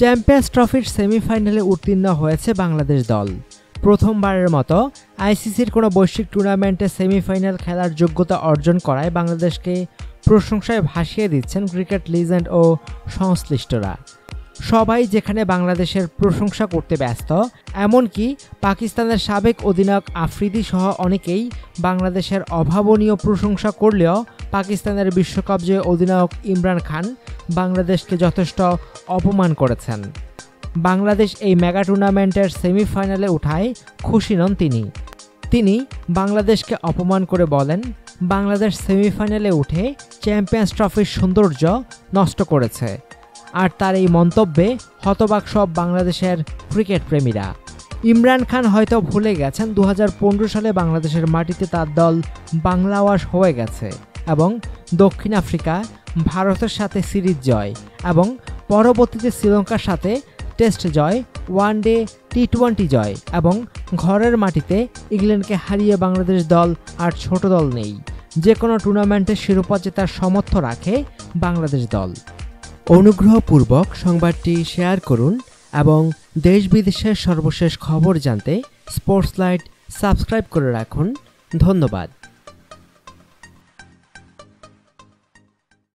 Champions ট্রফির সেমিফাইনালে উত্তীর্ণ হয়েছে বাংলাদেশ দল। প্রথমবারের মতো আইসিসির কোনো বৈশ্বিক টুর্নামেন্টে সেমিফাইনাল খেলার যোগ্যতা অর্জন করায় বাংলাদেশকে প্রশংসায় ভাসিয়ে দিচ্ছেন ক্রিকেট লিজেন্ড ও সংশ্লিষ্টরা। সবাই যেখানে বাংলাদেশের প্রশংসা করতে ব্যস্ত, এমনকি পাকিস্তানের সাবেক অধিনায়ক আফ্রিদি সহ অনেকেই বাংলাদেশের অভাবনীয় প্রশংসা করলেও পাকিস্তানের বিশ্বকাপ জয়ী অধিনায়ক ইমরান খান বাংলাদেশকে যথেষ্ট অপমান করেছেন। বাংলাদেশ এই মেগা টুর্নামেন্টের সেমিফাইনালে উঠায় খুশি নন তিনি বাংলাদেশকে অপমান করে বলেন, বাংলাদেশ সেমিফাইনালে উঠে চ্যাম্পিয়ন্স ট্রফির সৌন্দর্য নষ্ট করেছে। আর তার এই মন্তব্যে হতবাক সব বাংলাদেশের ক্রিকেট প্রেমীরা। ইমরান খান হয়তো ভুলে গেছেন 2015 সালে বাংলাদেশের মাটিতে তার দল বাংলাওয়াশ হয়ে গেছে এবং দক্ষিণ আফ্রিকা, ভারতের সাথে সিরিজ জয় এবং পরবর্তীতে শ্রীলঙ্কার সাথে টেস্ট জয়, ওয়ানডে, টি-20 জয় এবং ঘরের মাটিতে ইংল্যান্ডকে হারিয়ে বাংলাদেশ দল আর ছোট দল নেই। যে কোনো টুর্নামেন্টে শিরোপা জেতার সামর্থ্য রাখে বাংলাদেশ দল। অনুগ্রহপূর্বক সংবাদটি শেয়ার করুন এবং দেশ বিদেশের সর্বশেষ খবর জানতে স্পোর্টস লাইট সাবস্ক্রাইব করে রাখুন। ধন্যবাদ।